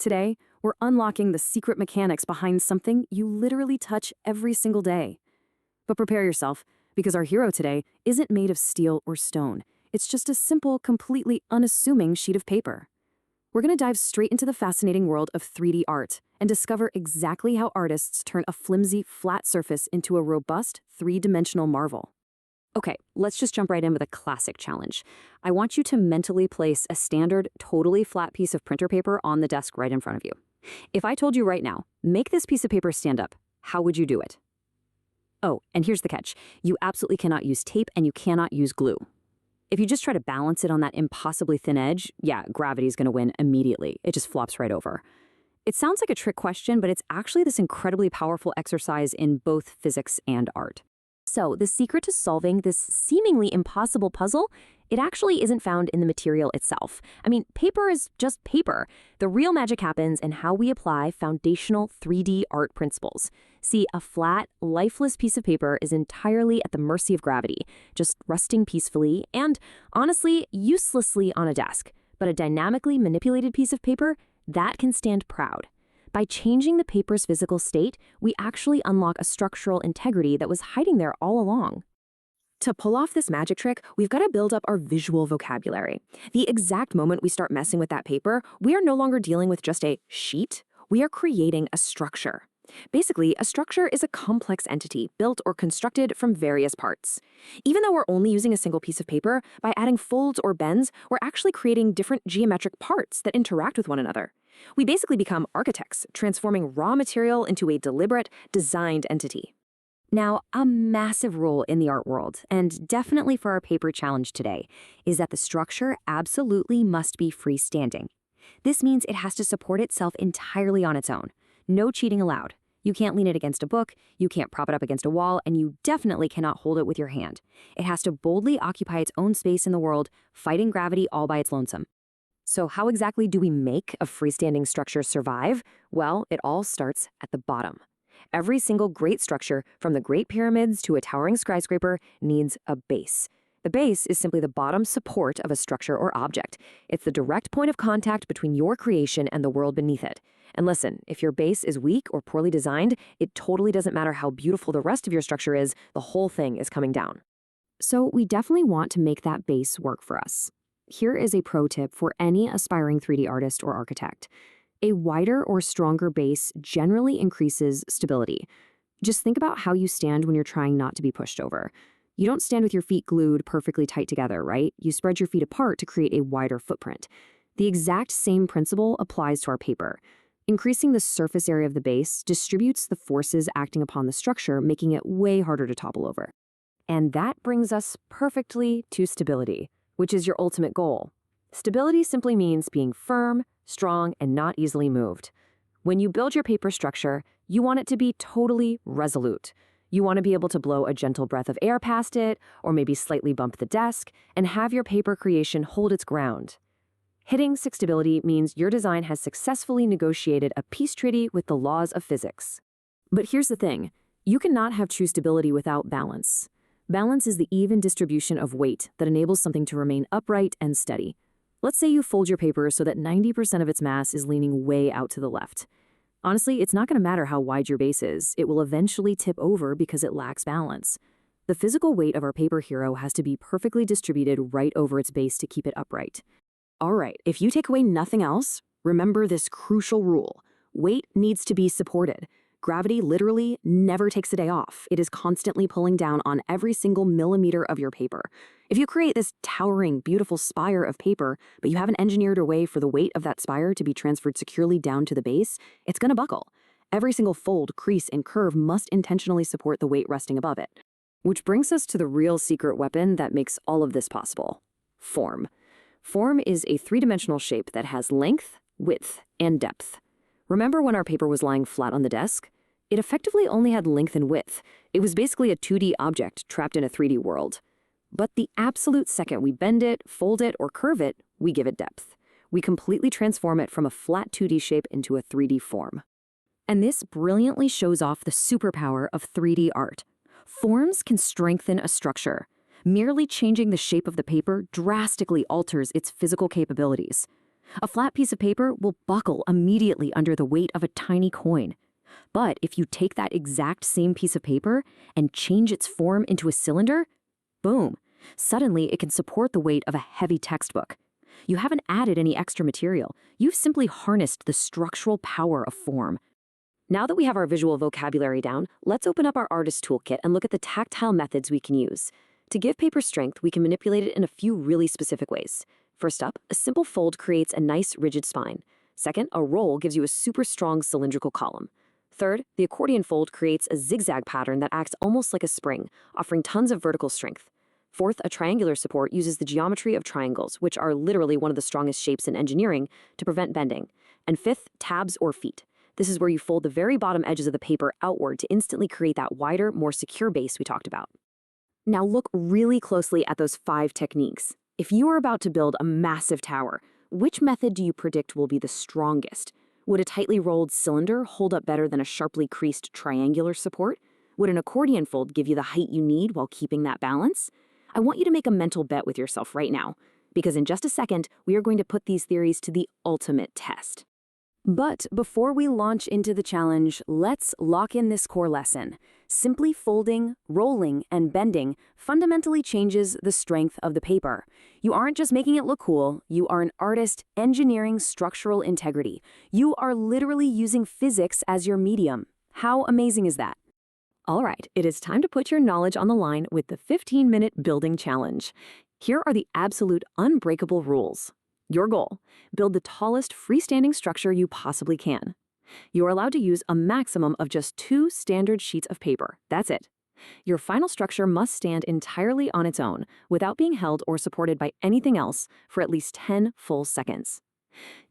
Today, we're unlocking the secret mechanics behind something you literally touch every single day. But prepare yourself, because our hero today isn't made of steel or stone. It's just a simple, completely unassuming sheet of paper. We're going to dive straight into the fascinating world of 3D art and discover exactly how artists turn a flimsy, flat surface into a robust, three-dimensional marvel. Okay, let's just jump right in with a classic challenge. I want you to mentally place a standard, totally flat piece of printer paper on the desk right in front of you. If I told you right now, make this piece of paper stand up, how would you do it? Oh, and here's the catch. You absolutely cannot use tape and you cannot use glue. If you just try to balance it on that impossibly thin edge, yeah, gravity's going to win immediately. It just flops right over. It sounds like a trick question, but it's actually this incredibly powerful exercise in both physics and art. So, the secret to solving this seemingly impossible puzzle, it actually isn't found in the material itself. I mean, paper is just paper. The real magic happens in how we apply foundational 3D art principles. See, a flat, lifeless piece of paper is entirely at the mercy of gravity, just resting peacefully and, honestly, uselessly on a desk. But a dynamically manipulated piece of paper, that can stand proud. By changing the paper's physical state, we actually unlock a structural integrity that was hiding there all along. To pull off this magic trick, we've got to build up our visual vocabulary. The exact moment we start messing with that paper, we are no longer dealing with just a sheet. We are creating a structure. Basically, a structure is a complex entity built or constructed from various parts. Even though we're only using a single piece of paper, by adding folds or bends, we're actually creating different geometric parts that interact with one another. We basically become architects, transforming raw material into a deliberate, designed entity. Now, a massive rule in the art world, and definitely for our paper challenge today, is that the structure absolutely must be freestanding. This means it has to support itself entirely on its own. No cheating allowed. You can't lean it against a book, you can't prop it up against a wall, and you definitely cannot hold it with your hand. It has to boldly occupy its own space in the world, fighting gravity all by its lonesome. So how exactly do we make a freestanding structure survive? Well, it all starts at the bottom. Every single great structure, from the Great Pyramids to a towering skyscraper, needs a base. The base is simply the bottom support of a structure or object. It's the direct point of contact between your creation and the world beneath it. And listen, if your base is weak or poorly designed, it totally doesn't matter how beautiful the rest of your structure is, the whole thing is coming down. So we definitely want to make that base work for us. Here is a pro tip for any aspiring 3D artist or architect. A wider or stronger base generally increases stability. Just think about how you stand when you're trying not to be pushed over. You don't stand with your feet glued perfectly tight together, right? You spread your feet apart to create a wider footprint. The exact same principle applies to our paper. Increasing the surface area of the base distributes the forces acting upon the structure, making it way harder to topple over. And that brings us perfectly to stability, which is your ultimate goal. Stability simply means being firm, strong, and not easily moved. When you build your paper structure, you want it to be totally resolute. You want to be able to blow a gentle breath of air past it, or maybe slightly bump the desk, and have your paper creation hold its ground. Hitting stability means your design has successfully negotiated a peace treaty with the laws of physics. But here's the thing, you cannot have true stability without balance. Balance is the even distribution of weight that enables something to remain upright and steady. Let's say you fold your paper so that 90% of its mass is leaning way out to the left. Honestly, it's not going to matter how wide your base is. It will eventually tip over because it lacks balance. The physical weight of our paper hero has to be perfectly distributed right over its base to keep it upright. All right, if you take away nothing else, remember this crucial rule. Weight needs to be supported. Gravity literally never takes a day off. It is constantly pulling down on every single millimeter of your paper. If you create this towering, beautiful spire of paper, but you haven't engineered a way for the weight of that spire to be transferred securely down to the base, it's going to buckle. Every single fold, crease, and curve must intentionally support the weight resting above it. Which brings us to the real secret weapon that makes all of this possible: form. Form is a three-dimensional shape that has length, width, and depth. Remember when our paper was lying flat on the desk? It effectively only had length and width. It was basically a 2D object trapped in a 3D world. But the absolute second we bend it, fold it, or curve it, we give it depth. We completely transform it from a flat 2D shape into a 3D form. And this brilliantly shows off the superpower of 3D art. Forms can strengthen a structure. Merely changing the shape of the paper drastically alters its physical capabilities. A flat piece of paper will buckle immediately under the weight of a tiny coin. But if you take that exact same piece of paper and change its form into a cylinder, boom, suddenly it can support the weight of a heavy textbook. You haven't added any extra material. You've simply harnessed the structural power of form. Now that we have our visual vocabulary down, let's open up our artist toolkit and look at the tactile methods we can use. To give paper strength, we can manipulate it in a few really specific ways. First up, a simple fold creates a nice rigid spine. Second, a roll gives you a super strong cylindrical column. Third, the accordion fold creates a zigzag pattern that acts almost like a spring, offering tons of vertical strength. Fourth, a triangular support uses the geometry of triangles, which are literally one of the strongest shapes in engineering, to prevent bending. And fifth, tabs or feet. This is where you fold the very bottom edges of the paper outward to instantly create that wider, more secure base we talked about. Now look really closely at those 5 techniques. If you are about to build a massive tower, which method do you predict will be the strongest? Would a tightly rolled cylinder hold up better than a sharply creased triangular support? Would an accordion fold give you the height you need while keeping that balance? I want you to make a mental bet with yourself right now, because in just a second, we are going to put these theories to the ultimate test. But before we launch into the challenge, let's lock in this core lesson. Simply folding, rolling, and bending fundamentally changes the strength of the paper. You aren't just making it look cool, you are an artist engineering structural integrity. You are literally using physics as your medium. How amazing is that? All right, it is time to put your knowledge on the line with the 15-minute building challenge. Here are the absolute unbreakable rules. Your goal: build the tallest freestanding structure you possibly can. You are allowed to use a maximum of just 2 standard sheets of paper. That's it. Your final structure must stand entirely on its own, without being held or supported by anything else for at least 10 full seconds.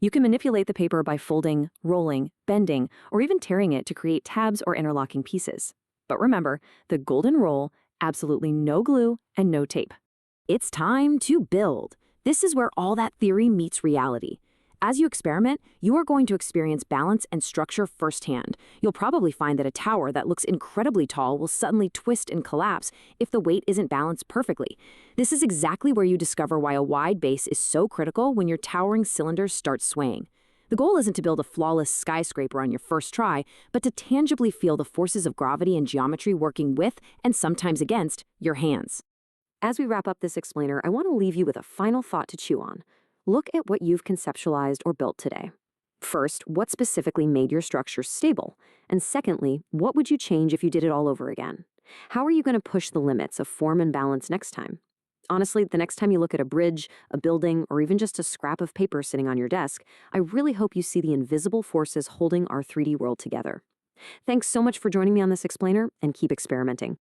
You can manipulate the paper by folding, rolling, bending, or even tearing it to create tabs or interlocking pieces. But remember, the golden rule: absolutely no glue and no tape. It's time to build. This is where all that theory meets reality. As you experiment, you are going to experience balance and structure firsthand. You'll probably find that a tower that looks incredibly tall will suddenly twist and collapse if the weight isn't balanced perfectly. This is exactly where you discover why a wide base is so critical when your towering cylinder starts swaying. The goal isn't to build a flawless skyscraper on your first try, but to tangibly feel the forces of gravity and geometry working with, and sometimes against, your hands. As we wrap up this explainer, I want to leave you with a final thought to chew on. Look at what you've conceptualized or built today. First, what specifically made your structure stable? And secondly, what would you change if you did it all over again? How are you going to push the limits of form and balance next time? Honestly, the next time you look at a bridge, a building, or even just a scrap of paper sitting on your desk, I really hope you see the invisible forces holding our 3D world together. Thanks so much for joining me on this explainer, and keep experimenting.